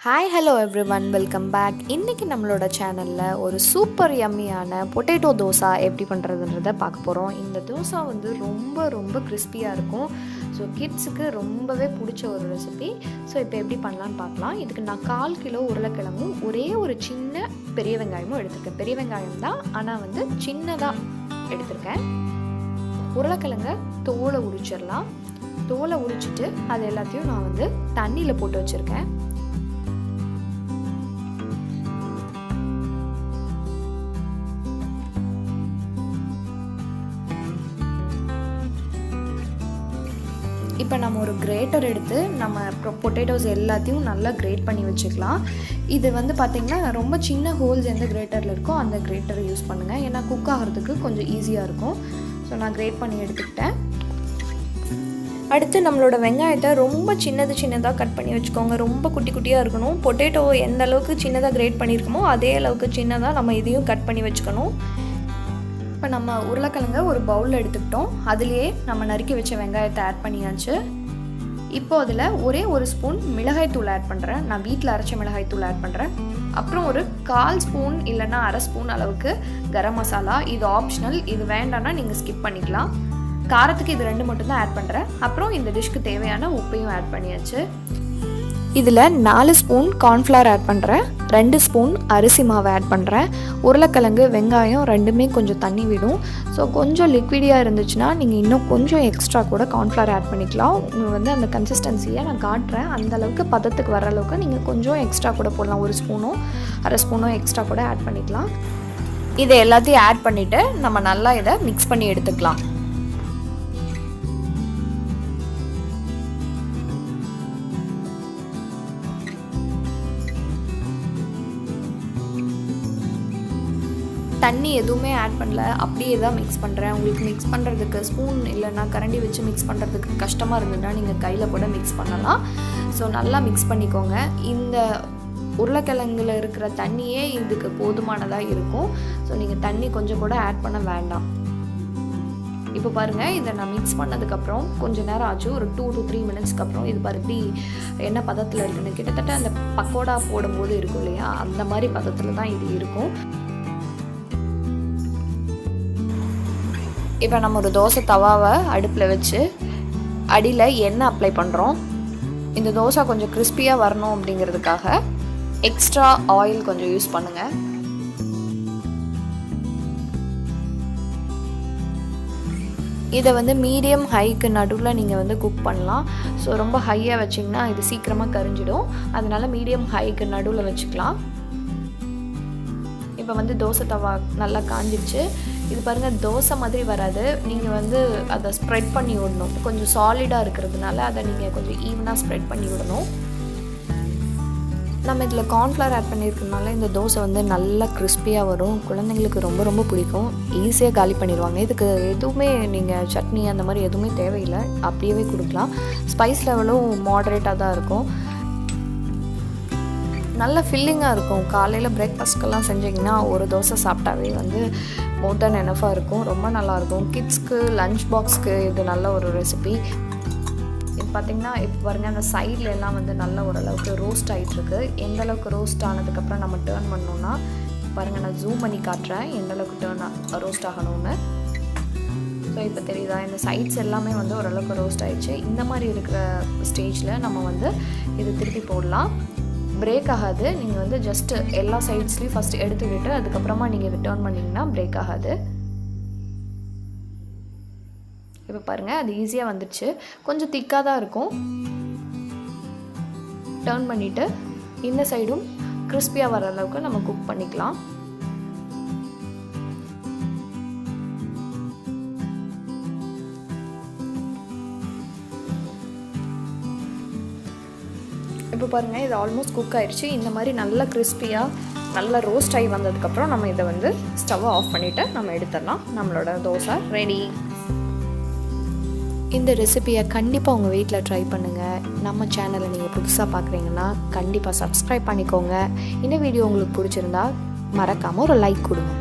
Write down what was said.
Hi hello everyone, welcome back. இன்றைக்கி நம்மளோட சேனலில் ஒரு சூப்பர் யம்மியான பொட்டேட்டோ தோசா எப்படி பண்ணுறதுன்றதை பார்க்க போகிறோம். இந்த தோசா வந்து ரொம்ப கிறிஸ்பியாக இருக்கும். ஸோ கிட்ஸுக்கு ரொம்பவே பிடிச்ச ஒரு ரெசிபி. ஸோ இப்போ எப்படி பண்ணலான்னு பார்க்கலாம். இதுக்கு நான் 1/4 கிலோ உருளைக்கிழங்கும் ஒரே ஒரு சின்ன பெரிய வெங்காயமும் எடுத்திருக்கேன். பெரிய வெங்காயம் தான், ஆனால் வந்து சின்னதாக எடுத்திருக்கேன். உருளைக்கிழங்க தோலை உரிச்சிடலாம். தோலை உரிச்சிட்டு அது எல்லாத்தையும் நான் வந்து தண்ணியில் போட்டு வச்சுருக்கேன். இப்போ நம்ம ஒரு கிரேட்டர் எடுத்து நம்ம பொட்டேட்டோஸ் எல்லாத்தையும் நல்லா கிரேட் பண்ணி வச்சுக்கலாம். இது வந்து பார்த்திங்கன்னா ரொம்ப சின்ன ஹோல்ஸ் எந்த கிரேட்டரில் இருக்கோ அந்த கிரேட்டரை யூஸ் பண்ணுங்கள். ஏன்னா குக் ஆகிறதுக்கு கொஞ்சம் ஈஸியாக இருக்கும். ஸோ நான் கிரேட் பண்ணி எடுத்துக்கிட்டேன். அடுத்து நம்மளோட வெங்காயத்தை ரொம்ப சின்னதாக கட் பண்ணி வச்சுக்கோங்க. ரொம்ப குட்டியாக இருக்கணும். பொட்டேட்டோ எந்த அளவுக்கு சின்னதாக கிரேட் பண்ணியிருக்கோமோ அதே அளவுக்கு சின்னதாக நம்ம இதையும் கட் பண்ணி வச்சுக்கணும். இப்போ நம்ம உருளைக்கிழங்க ஒரு பவுலில் எடுத்துக்கிட்டோம். அதுலேயே நம்ம நறுக்கி வச்ச வெங்காயத்தை ஆட் பண்ணியாச்சு. இப்போ அதில் ஒரே ஒரு ஸ்பூன் மிளகாய்த்தூள் ஆட் பண்ணுறேன். நான் வீட்டில் அரைச்ச மிளகாய்த்தூள் ஆட் பண்ணுறேன். அப்புறம் ஒரு 1/4 ஸ்பூன் இல்லைன்னா 1/2 ஸ்பூன் அளவுக்கு கரம் மசாலா. இது ஆப்ஷனல், இது வேண்டான்னா நீங்கள் ஸ்கிப் பண்ணிக்கலாம். காரத்துக்கு இது 2 மட்டும் தான் ஆட் பண்ணுறேன். அப்புறம் இந்த டிஷ்க்கு தேவையான உப்பையும் ஆட் பண்ணியாச்சு. இதில் 4 ஸ்பூன் கார்ன்ஃப்ளவர் ஆட் பண்ணுறேன். 2 ஸ்பூன் அரிசி மாவு ஆட் பண்ணுறேன். உருளைக்கிழங்கு வெங்காயம் ரெண்டுமே கொஞ்சம் தண்ணி விடும். ஸோ கொஞ்சம் லிக்விடியாக இருந்துச்சுன்னா நீங்கள் இன்னும் கொஞ்சம் எக்ஸ்ட்ரா கூட கார்ன்ஃப்ளவர் ஆட் பண்ணிக்கலாம். உங்களுக்கு வந்து அந்த கன்சிஸ்டன்சியை நான் காட்டுறேன். அந்தளவுக்கு பதத்துக்கு வர அளவுக்கு நீங்கள் கொஞ்சம் எக்ஸ்ட்ரா கூட போடலாம். 1 ஸ்பூனோ 1/2 ஸ்பூனோ எக்ஸ்ட்ரா கூட ஆட் பண்ணிக்கலாம். இதை எல்லாத்தையும் ஆட் பண்ணிவிட்டு நம்ம நல்லா இதை மிக்ஸ் பண்ணி எடுத்துக்கலாம். தண்ணி எதுவுமே ஆட் பண்ணல, அப்படியே தான் மிக்ஸ் பண்ணுறேன். உங்களுக்கு மிக்ஸ் பண்ணுறதுக்கு ஸ்பூன் இல்லைன்னா கரண்டி வச்சு மிக்ஸ் பண்ணுறதுக்கு கஷ்டமாக இருந்ததுன்னா நீங்கள் கையில் கூட மிக்ஸ் பண்ணலாம். ஸோ நல்லா மிக்ஸ் பண்ணிக்கோங்க. இந்த உருளைக்கிழங்குல இருக்கிற தண்ணியே இதுக்கு போதுமானதாக இருக்கும். ஸோ நீங்கள் தண்ணி கொஞ்சம் கூட ஆட் பண்ண வேண்டாம். இப்போ பாருங்கள், இதை நான் மிக்ஸ் பண்ணதுக்கப்புறம் கொஞ்சம் நேரம் ஆச்சு. ஒரு 2 to 3 மினிட்ஸ்க்கு அப்புறம் இது பாருப்பி என்ன பதத்தில் இருக்குன்னு, கிட்டத்தட்ட அந்த பக்கோடா போடும்போது இருக்கும் இல்லையா, அந்த மாதிரி பதத்தில் தான் இது இருக்கும். இப்போ நம்ம ஒரு தோசை தவாவை அடுப்பில் வச்சு அடியில் எண்ணெய் அப்ளை பண்ணுறோம். இந்த தோசை கொஞ்சம் கிறிஸ்பியாக வரணும் அப்படிங்கிறதுக்காக எக்ஸ்ட்ரா ஆயில் கொஞ்சம் யூஸ் பண்ணுங்கள். இதை வந்து மீடியம் ஹைக்கு நடுவில் நீங்கள் வந்து குக் பண்ணலாம். ஸோ ரொம்ப ஹையாக வச்சிங்கன்னா இது சீக்கிரமாக கரிஞ்சிடும். அதனால் மீடியம் ஹைக்கு நடுவில் வச்சுக்கலாம். இப்போ வந்து தோசை தவா நல்லா காஞ்சிடுச்சு. இது பாருங்கள், தோசை மாதிரி வராது. நீங்கள் வந்து அதை ஸ்ப்ரெட் பண்ணி விடணும். கொஞ்சம் சாலிடாக இருக்கிறதுனால அதை நீங்கள் கொஞ்சம் ஈவனாக ஸ்ப்ரெட் பண்ணி விடணும். நம்ம இதில் கார்ன்ஃப்ளவர் ஆட் பண்ணியிருக்கனால இந்த தோசை வந்து நல்லா கிறிஸ்பியாக வரும். குழந்தைங்களுக்கு ரொம்ப பிடிக்கும். ஈஸியாக காலி பண்ணிடுவாங்க. இதுக்கு எதுவுமே நீங்கள் சட்னி அந்த மாதிரி எதுவுமே தேவையில்லை, அப்படியே கொடுக்கலாம். ஸ்பைஸ் லெவலும் மாடரேட்டாக தான் இருக்கும். நல்ல ஃபில்லிங்காக இருக்கும். காலையில் பிரேக்ஃபாஸ்ட்க்கெல்லாம் செஞ்சிங்கன்னா ஒரு தோசை சாப்பிட்டாவே வந்து மோர் தென் எனஃபாக இருக்கும். ரொம்ப நல்லாயிருக்கும். கிட்ஸ்க்கு லஞ்ச் பாக்ஸ்க்கு இது நல்ல ஒரு ரெசிபி. இது பார்த்திங்கன்னா இப்போ பாருங்கள், அந்த சைடில் எல்லாம் வந்து நல்ல ஓரளவுக்கு ரோஸ்ட் ஆகிட்டுருக்கு. எந்த அளவுக்கு ரோஸ்ட் ஆனதுக்கப்புறம் நம்ம டேர்ன் பண்ணோன்னா பாருங்கள், நான் ஜூம் பண்ணி காட்டுறேன் எந்த அளவுக்கு ரோஸ்ட் ஆகணும்னு. ஸோ இப்போ தெரியுதா, இந்த சைட்ஸ் எல்லாமே வந்து ஓரளவுக்கு ரோஸ்ட் ஆகிடுச்சு. இந்த மாதிரி இருக்கிற ஸ்டேஜில் நம்ம வந்து இது திருப்பி போடலாம். பிரேக் ஆகாது. நீங்கள் வந்து ஜஸ்ட்டு எல்லா சைட்ஸ்லேயும் ஃபஸ்ட்டு எடுத்துக்கிட்டு அதுக்கப்புறமா நீங்கள் இது டேர்ன் பண்ணிங்கன்னா பிரேக் ஆகாது. இப்போ பாருங்கள், அது ஈஸியாக வந்துடுச்சு. கொஞ்சம் திக்காக தான் இருக்கும். டேர்ன் பண்ணிவிட்டு இந்த சைடும் கிறிஸ்பியாக வர அளவுக்கு நம்ம குக் பண்ணிக்கலாம். இப்போ பாருங்கள், இது ஆல்மோஸ்ட் குக் ஆகிடுச்சு. இந்த மாதிரி நல்லா கிறிஸ்பியாக நல்லா ரோஸ்ட் ஆகி வந்ததுக்கப்புறம் நம்ம இதை வந்து ஸ்டவ்வை ஆஃப் பண்ணிவிட்டு நம்ம எடுத்துடலாம். நம்மளோட தோசை ரெடி. இந்த ரெசிபியை கண்டிப்பாக உங்கள் வீட்டில் ட்ரை பண்ணுங்கள். நம்ம சேனலை நீங்கள் புதுசாக பார்க்குறீங்கன்னா கண்டிப்பாக சப்ஸ்கிரைப் பண்ணிக்கோங்க. இந்த வீடியோ உங்களுக்கு பிடிச்சிருந்தா மறக்காமல் ஒரு லைக் கொடுங்க.